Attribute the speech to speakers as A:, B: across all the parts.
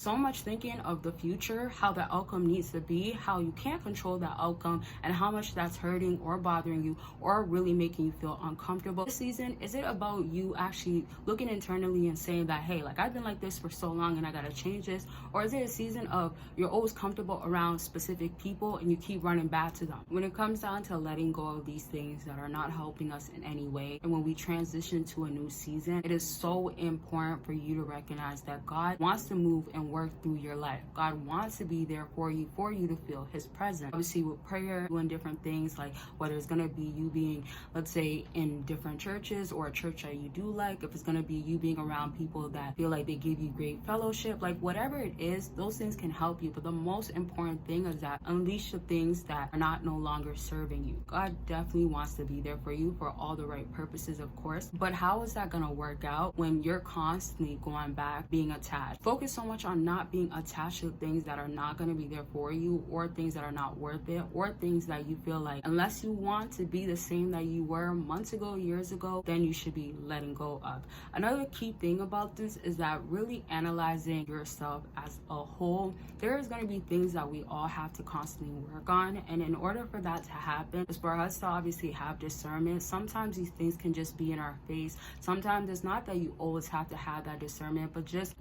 A: So much thinking of the future, how the outcome needs to be, how you can't control the outcome, and how much that's hurting or bothering you or really making you feel uncomfortable. This season, is it about you actually looking internally and saying that, hey, like I've been like this for so long and I gotta change this? Or is it a season of you're always comfortable around specific people and you keep running back to them? When it comes down to letting go of these things that are not helping us in any way, and when we transition to a new season, it is so important for you to recognize that God wants to move and work through your life. God wants to be there for you to feel his presence. Obviously with prayer, doing different things, like whether it's going to be you being, let's say, in different churches or a church that you do like, if it's going to be you being around people that feel like they give you great fellowship, like whatever it is, those things can help you. But the most important thing is that unleash the things that are not no longer serving you. God definitely wants to be there for you for all the right purposes, of course. But how is that going to work out when you're constantly going back, being attached? Focus so much on not being attached to things that are not going to be there for you, or things that are not worth it, or things that you feel like unless you want to be the same that you were months ago, years ago, then you should be letting go of. Another key thing about this is that really analyzing yourself as a whole. There is going to be things that we all have to constantly work on, and in order for that to happen is for us to obviously have discernment. Sometimes these things can just be in our face. Sometimes it's not that you always have to have that discernment, but just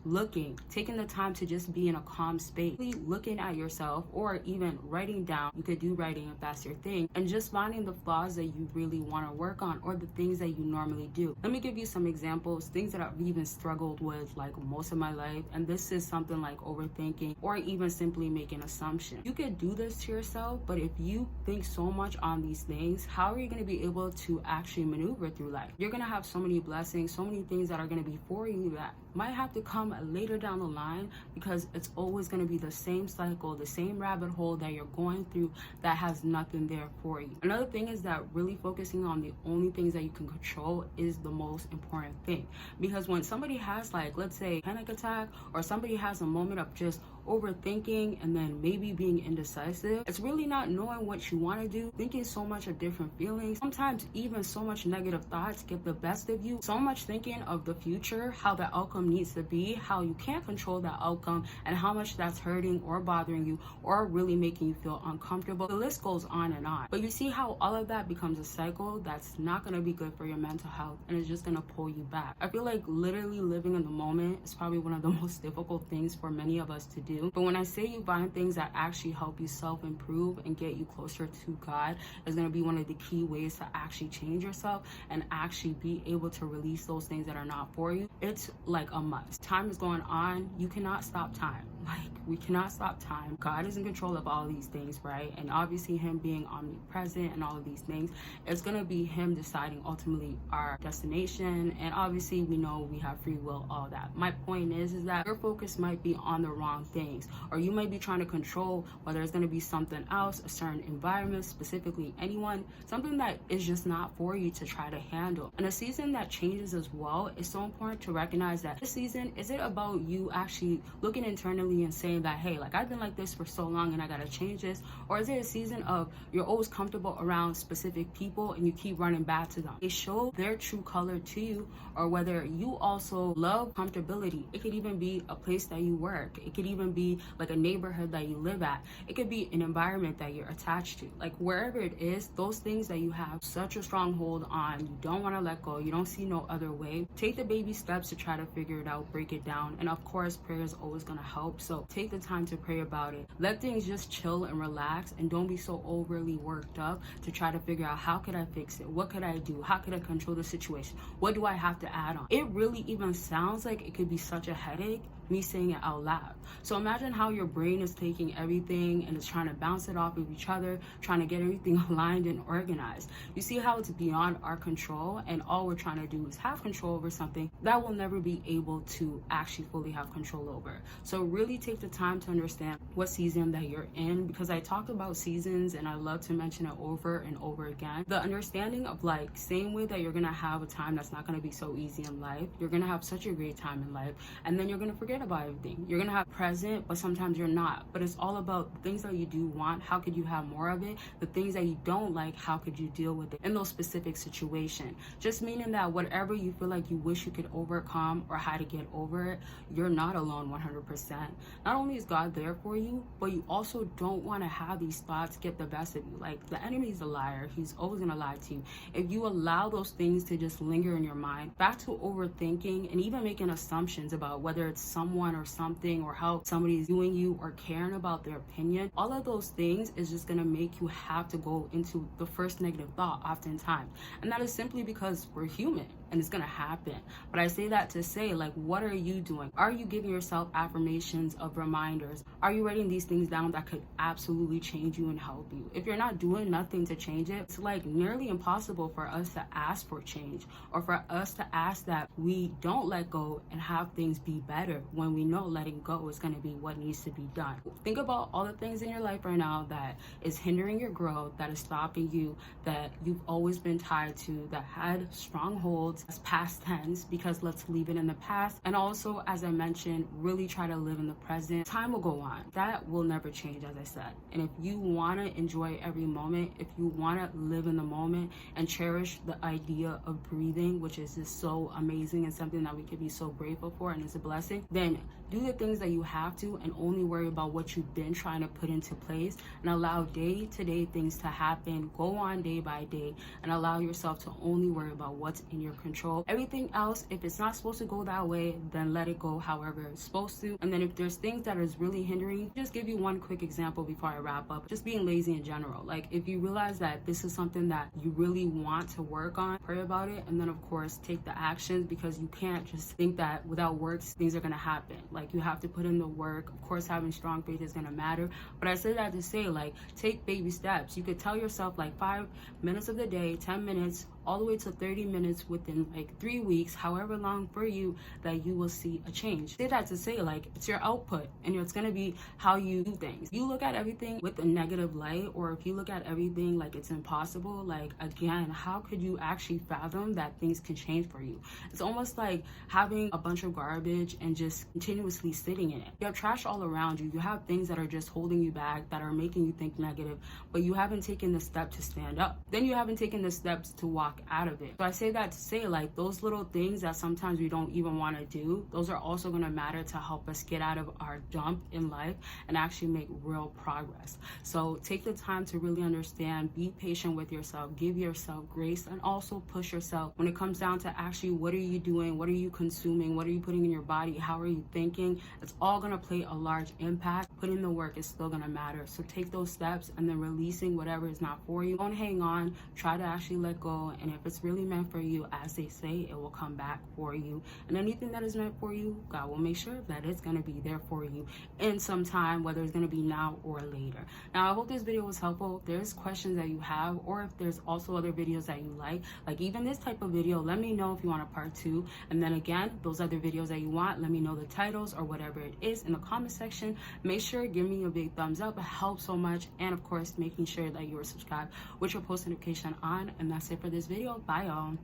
A: taking the time to just be in a calm space, really looking at yourself, or even writing down. You could do writing if that's your thing, and just finding the flaws that you really want to work on, or the things that you normally do. Let me give you some examples, things that I've even struggled with like most of my life, and this is something like overthinking or even simply making assumptions. You could do this to yourself, but if you think so much on these things, how are you going to be able to actually maneuver through life? You're going to have so many blessings, so many things that are going to be for you that might have to come later down the line, because it's always going to be the same cycle, the same rabbit hole that you're going through that has nothing there for you. Another thing is that really focusing on the only things that you can control is the most important thing, because when somebody has, like, let's say, panic attack, or somebody has a moment of just overthinking and then maybe being indecisive, it's really not knowing what you want to do, thinking so much of different feelings, sometimes even so much negative thoughts get the best of you, so much thinking of the future, how the outcome needs to be, how you can't control the outcome, and how much that's hurting or bothering you or really making you feel uncomfortable. The list goes on and on. But you see how all of that becomes a cycle that's not going to be good for your mental health, and it's just going to pull you back. I feel like literally living in the moment is probably one of the most difficult things for many of us to do. But when I say you find things that actually help you self-improve and get you closer to God, is going to be one of the key ways to actually change yourself and actually be able to release those things that are not for you. It's like a must. Time is going on. You cannot stop time. Like, we cannot stop time. God is in control of all these things, right? And obviously him being omnipresent and all of these things, it's going to be him deciding ultimately our destination. And obviously we know we have free will, all that. My point is that your focus might be on the wrong things, or you might be trying to control whether it's going to be something else, a certain environment, specifically anyone, something that is just not for you to try to handle. In a season that changes as well, it's so important to recognize that this season, is it about you actually looking internally and saying that, hey, like I've been like this for so long and I gotta change this? Or is it a season of you're always comfortable around specific people and you keep running back to them? They show their true color to you, or whether you also love comfortability. It could even be a place that you work. It could even be like a neighborhood that you live at. It could be an environment that you're attached to. Like wherever it is, those things that you have such a strong hold on, you don't want to let go, you don't see no other way. Take the baby steps to try to figure it out, break it down. And of course, prayer is always going to help. So take the time to pray about it. Let things just chill and relax, and don't be so overly worked up to try to figure out how could I fix it? What could I do? How could I control the situation? What do I have to add on? It really even sounds like it could be such a headache, me saying it out loud. So imagine how your brain is taking everything and is trying to bounce it off of each other, trying to get everything aligned and organized. You see how it's beyond our control, and all we're trying to do is have control over something that we'll never be able to actually fully have control over. So really take the time to understand what season that you're in, because I talk about seasons and I love to mention it over and over again. The understanding of, like, same way that you're gonna have a time that's not gonna be so easy in life, you're gonna have such a great time in life, and then you're gonna forget forget about everything. You're gonna have present, but sometimes you're not. But it's all about the things that you do want, how could you have more of it? The things that you don't like, how could you deal with it in those specific situations? Just meaning that whatever you feel like you wish you could overcome or how to get over it, you're not alone 100%. Not only is God there for you, but you also don't want to have these thoughts get the best of you. Like, the enemy is a liar. He's always gonna lie to you. If you allow those things to just linger in your mind, back to overthinking and even making assumptions about whether it's someone or something or how somebody's doing you or caring about their opinion, all of those things is just gonna make you have to go into the first negative thought oftentimes. And that is simply because we're human and it's gonna happen. But I say that to say, like, what are you doing? Are you giving yourself affirmations of reminders? Are you writing these things down that could absolutely change you and help you? If you're not doing nothing to change it, it's like nearly impossible for us to ask for change or for us to ask that we don't let go and have things be better when we know letting go is gonna be what needs to be done. Think about all the things in your life right now that is hindering your growth, that is stopping you, that you've always been tied to, that had strongholds as past tense, because let's leave it in the past. And also, as I mentioned, really try to live in the present. Time will go on. That will never change, as I said. And if you want to enjoy every moment, if you want to live in the moment and cherish the idea of breathing, which is just so amazing and something that we could be so grateful for and is a blessing, then do the things that you have to and only worry about what you've been trying to put into place, and allow day-to-day things to happen. Go on day by day and allow yourself to only worry about what's in your control. Everything else, if it's not supposed to go that way, then let it go however it's supposed to. And then if there's things that is really hindering you, just give you one quick example before I wrap up. Just being lazy in general. Like, if you realize that this is something that you really want to work on, pray about it, and then of course take the actions, because you can't just think that without work things are gonna happen. Like, you have to put in the work. Of course, having strong faith is gonna matter, but I say that to say, like, take baby steps. You could tell yourself like 5 minutes of the day, 10 minutes, all the way to 30 minutes within like 3 weeks, however long for you, that you will see a change. Say that to say, like, it's your output and it's gonna be how you do things. You look at everything with a negative light, or if you look at everything like it's impossible, like, again, how could you actually fathom that things can change for you? It's almost like having a bunch of garbage and just continuously sitting in it. You have trash all around you. You have things that are just holding you back, that are making you think negative, but you haven't taken the step to stand up. Then you haven't taken the steps to walk out of it. So I say that to say, like, those little things that sometimes we don't even want to do, those are also going to matter to help us get out of our dump in life and actually make real progress. So take the time to really understand, be patient with yourself, give yourself grace, and also push yourself when it comes down to actually what are you doing, what are you consuming, what are you putting in your body, how are you thinking. It's all going to play a large impact. Putting in the work is still going to matter. So take those steps, and then releasing whatever is not for you. Don't hang on. Try to actually let go, and if it's really meant for you, as they say, it will come back for you. And anything that is meant for you, God will make sure that it's going to be there for you in some time, whether it's going to be now or later. Now, I hope this video was helpful. If there's questions that you have, or if there's also other videos that you like even this type of video, let me know if you want a part 2. And then again, those other videos that you want, let me know the titles or whatever it is in the comment section. Make sure give me a big thumbs up. It helps so much. And of course, making sure that you are subscribed with your post notification on. And that's it for this video. Bye, y'all.